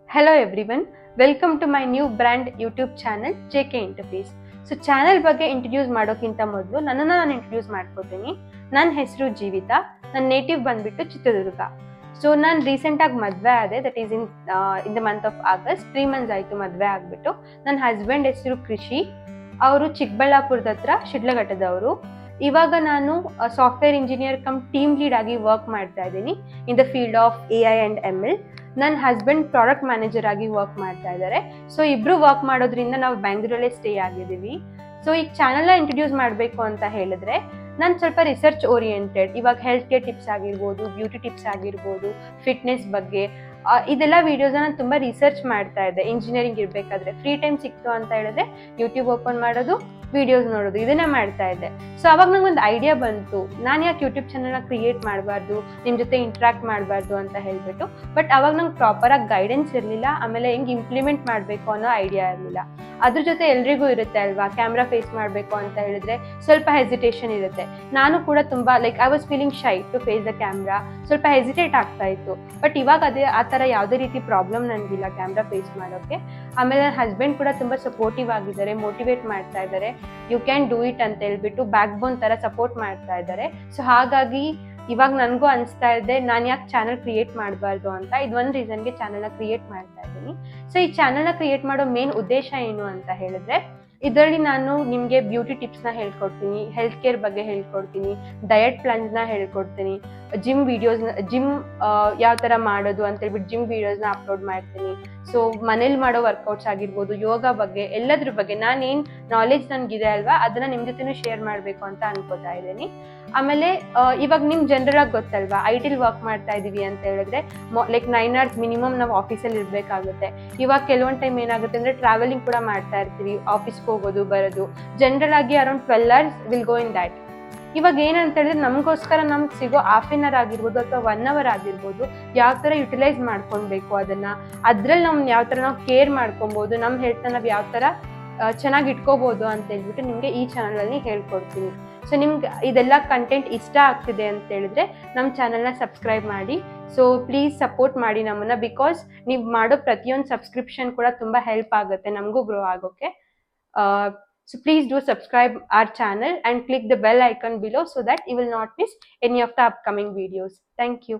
Hello everyone, welcome to my new brand YouTube channel JK Interface. So channel ಬಗ್ಗೆ introduce ಮಾಡೋಕ್ಕಿಂತ ಮೊದಲು ನನ್ನನ್ನು ನಾನು ಇಂಟ್ರೊಡ್ಯೂಸ್ ಮಾಡ್ಕೋತೀನಿ. ನನ್ನ ಹೆಸರು ಜೀವಿತಾ, ನನ್ನ ನೇಟಿವ್ ಬಂದ್ಬಿಟ್ಟು ಚಿತ್ರದುರ್ಗ. ಸೊ ನಾನು ರೀಸೆಂಟಾಗಿ ಮದುವೆ ಆದೆ, that is in the month of August. 3 months ಆಯಿತು ಮದುವೆ ಆಗಿಬಿಟ್ಟು. ನನ್ನ ಹಸ್ಬೆಂಡ್ ಹೆಸರು ಕೃಷಿ, ಅವರು ಚಿಕ್ಕಬಳ್ಳಾಪುರದ ಹತ್ರ ಶಿಡ್ಲಘಟ್ಟದವರು. ಇವಾಗ ನಾನು software engineer come team lead ಆಗಿ ವರ್ಕ್ ಮಾಡ್ತಾ ಇದ್ದೀನಿ in the field of AI and ML. ನನ್ನ ಹಸ್ಬೆಂಡ್ ಪ್ರಾಡಕ್ಟ್ ಮ್ಯಾನೇಜರ್ ಆಗಿ ವರ್ಕ್ ಮಾಡ್ತಾ ಇದ್ದಾರೆ. ಸೊ ಇಬ್ರು ವರ್ಕ್ ಮಾಡೋದ್ರಿಂದ ನಾವು ಬ್ಯಾಂಗ್ಳೂರಲ್ಲೇ ಸ್ಟೇ ಆಗಿದ್ದೀವಿ. ಸೊ ಈ ಚಾನಲ್ನ ಇಂಟ್ರೊಡ್ಯೂಸ್ ಮಾಡಬೇಕು ಅಂತ ಹೇಳಿದ್ರೆ, ನಾನು ಸ್ವಲ್ಪ ರಿಸರ್ಚ್ ಓರಿಯೆಂಟೆಡ್, ಇವಾಗ ಹೆಲ್ತ್ ಕೇರ್ ಟಿಪ್ಸ್ ಆಗಿರ್ಬೋದು, ಬ್ಯೂಟಿ ಟಿಪ್ಸ್ ಆಗಿರ್ಬೋದು, ಫಿಟ್ನೆಸ್ ಬಗ್ಗೆ ಇದೆಲ್ಲ ವೀಡಿಯೋಸ್ನ ನಾನು ತುಂಬ ರಿಸರ್ಚ್ ಮಾಡ್ತಾ ಇದ್ದೆ. ಇಂಜಿನಿಯರಿಂಗ್ ಇರಬೇಕಾದ್ರೆ ಫ್ರೀ ಟೈಮ್ ಸಿಕ್ತು ಅಂತ ಹೇಳಿದ್ರೆ ಯೂಟ್ಯೂಬ್ ಓಪನ್ ಮಾಡೋದು, ವಿಡಿಯೋಸ್ ನೋಡೋದು, ಇದನ್ನೇ ಮಾಡ್ತಾ ಇದ್ದೆ. ಸೊ ಅವಾಗ ನಂಗೊಂದು ಐಡಿಯಾ ಬಂತು, ನಾನು ಯಾಕೆ ಯೂಟ್ಯೂಬ್ ಚಾನಲ್ನ ಕ್ರಿಯೇಟ್ ಮಾಡಬಾರ್ದು, ನಿಮ್ಮ ಜೊತೆ ಇಂಟ್ರಾಕ್ಟ್ ಮಾಡಬಾರ್ದು ಅಂತ ಹೇಳ್ಬಿಟ್ಟು. ಬಟ್ ಅವಾಗ ನಂಗೆ ಪ್ರಾಪರಾಗಿ ಗೈಡೆನ್ಸ್ ಇರಲಿಲ್ಲ, ಆಮೇಲೆ ಹೆಂಗೆ ಇಂಪ್ಲಿಮೆಂಟ್ ಮಾಡಬೇಕು ಅನ್ನೋ ಐಡಿಯಾ ಇರಲಿಲ್ಲ. ಅದ್ರ ಜೊತೆ ಎಲ್ರಿಗೂ ಇರುತ್ತೆ ಅಲ್ವಾ, ಕ್ಯಾಮ್ರಾ ಫೇಸ್ ಮಾಡಬೇಕು ಅಂತ ಹೇಳಿದ್ರೆ ಸ್ವಲ್ಪ ಹೆಸಿಟೇಷನ್ ಇರುತ್ತೆ. ನಾನು ಕೂಡ ತುಂಬ I was feeling shy to face the camera, ಸ್ವಲ್ಪ ಹೆಸಿಟೇಟ್ ಆಗ್ತಾ ಇತ್ತು. ಬಟ್ ಇವಾಗ ಆ ಥರ ಯಾವುದೇ ರೀತಿ ಪ್ರಾಬ್ಲಮ್ ನನಗಿಲ್ಲ ಕ್ಯಾಮ್ರಾ ಫೇಸ್ ಮಾಡೋಕ್ಕೆ. ಆಮೇಲೆ ನನ್ನ ಹಸ್ಬೆಂಡ್ ಕೂಡ ತುಂಬ ಸಪೋರ್ಟಿವ್ ಆಗಿದ್ದಾರೆ, ಮೋಟಿವೇಟ್ ಮಾಡ್ತಾ ಇದ್ದಾರೆ, ಯು ಕ್ಯಾನ್ ಡೂ ಇಟ್ ಅಂತ ಹೇಳ್ಬಿಟ್ಟು ಬ್ಯಾಕ್ ಬೋನ್ ಥರ ಸಪೋರ್ಟ್ ಮಾಡ್ತಾ ಇದ್ದಾರೆ. ಸೊ ಹಾಗಾಗಿ ಇವಾಗ ನನಗೂ ಅನಿಸ್ತಾ ಇದೆ, ನಾನು ಯಾಕೆ ಚಾನಲ್ ಕ್ರಿಯೇಟ್ ಮಾಡಬಾರ್ದು ಅಂತ. ಇದೊಂದು ರೀಸನ್ಗೆ ಚಾನಲ್ನ ಕ್ರಿಯೇಟ್ ಮಾಡ್ತಾ ಇದ್ದೀನಿ. ಸೊ ಈ ಚಾನಲ್ನ ಕ್ರಿಯೇಟ್ ಮಾಡೋ ಮೇನ್ ಉದ್ದೇಶ ಏನು ಅಂತ ಹೇಳಿದ್ರೆ, ಇದರಲ್ಲಿ ನಾನು ನಿಮಗೆ ಬ್ಯೂಟಿ ಟಿಪ್ಸ್ನ ಹೇಳ್ಕೊಡ್ತೀನಿ, ಹೆಲ್ತ್ ಕೇರ್ ಬಗ್ಗೆ ಹೇಳ್ಕೊಡ್ತೀನಿ, ಡಯಟ್ ಪ್ಲಾನ್ಸ್ನ ಹೇಳ್ಕೊಡ್ತೀನಿ, ಜಿಮ್ ವೀಡಿಯೋಸ್ನ, ಜಿಮ್ ಯಾವ ಥರ ಮಾಡೋದು ಅಂತ ಹೇಳ್ಬಿಟ್ಟು ಜಿಮ್ ವೀಡಿಯೋಸ್ನ ಅಪ್ಲೋಡ್ ಮಾಡ್ತೀನಿ. ಸೊ ಮನೇಲಿ ಮಾಡೋ ವರ್ಕೌಟ್ಸ್ ಆಗಿರ್ಬೋದು, ಯೋಗ ಬಗ್ಗೆ, ಎಲ್ಲದ್ರ ಬಗ್ಗೆ ನಾನೇನು ನಾಲೆಜ್ ನನಗಿದೆ ಅಲ್ವಾ, ಅದನ್ನು ನಿಮ್ಮ ಜೊತೆನೂ ಶೇರ್ ಮಾಡಬೇಕು ಅಂತ ಅನ್ಕೋತಾ ಇದ್ದೀನಿ. ಆಮೇಲೆ ಇವಾಗ ನಿಮ್ಗೆ ಜನರಲ್ ಆಗಿ ಗೊತ್ತಲ್ವಾ, IT ವರ್ಕ್ ಮಾಡ್ತಾ ಇದ್ದೀವಿ ಅಂತ ಹೇಳಿದ್ರೆ 9 hours ಮಿನಿಮಮ್ ನಾವು ಆಫೀಸಲ್ಲಿ ಇರಬೇಕಾಗುತ್ತೆ. ಇವಾಗ ಕೆಲವೊಂದು ಟೈಮ್ ಏನಾಗುತ್ತೆ ಅಂದರೆ ಟ್ರಾವೆಲಿಂಗ್ ಕೂಡ ಮಾಡ್ತಾ ಇರ್ತೀವಿ, ಆಫೀಸ್ಗೆ ಹೋಗೋದು ಬರೋದು. ಜನರಲ್ ಆಗಿ around 12 hours will go in that. ಇವಾಗ ಏನಂತ ಹೇಳಿದ್ರೆ, ನಮಗೋಸ್ಕರ ನಮ್ಗೆ ಸಿಗೋ ½ an hour ಆಗಿರ್ಬೋದು ಅಥವಾ 1 hour ಆಗಿರ್ಬೋದು, ಯಾವ ಥರ ಯುಟಿಲೈಸ್ ಮಾಡ್ಕೊಳ್ಬೇಕು ಅದನ್ನು, ಅದ್ರಲ್ಲಿ ನಾವು ಯಾವ ಥರ ನಾವು ಕೇರ್ ಮಾಡ್ಕೊಬೋದು, ನಮ್ಮ ಹೆಲ್ತ್ನ ನಾವು ಯಾವ ಥರ ಚೆನ್ನಾಗಿ ಇಟ್ಕೋಬೋದು ಅಂತ ಹೇಳ್ಬಿಟ್ಟು ನಿಮಗೆ ಈ ಚಾನಲಲ್ಲಿ ಹೇಳ್ಕೊಡ್ತೀನಿ. ಸೊ ನಿಮ್ಗೆ ಇದೆಲ್ಲ ಕಂಟೆಂಟ್ ಇಷ್ಟ ಆಗ್ತಿದೆ ಅಂತ ಹೇಳಿದ್ರೆ ನಮ್ಮ ಚಾನಲ್ನ ಸಬ್ಸ್ಕ್ರೈಬ್ ಮಾಡಿ. ಸೊ ಪ್ಲೀಸ್ ಸಪೋರ್ಟ್ ಮಾಡಿ ನಮ್ಮನ್ನು, ಬಿಕಾಸ್ ನೀವು ಮಾಡೋ ಪ್ರತಿಯೊಂದು ಸಬ್ಸ್ಕ್ರಿಪ್ಷನ್ ಕೂಡ ತುಂಬ ಹೆಲ್ಪ್ ಆಗುತ್ತೆ ನಮಗೂ ಗ್ರೋ ಆಗೋಕ್ಕೆ. So please do subscribe our channel and click the bell icon below so that you will not miss any of the upcoming videos. Thank you.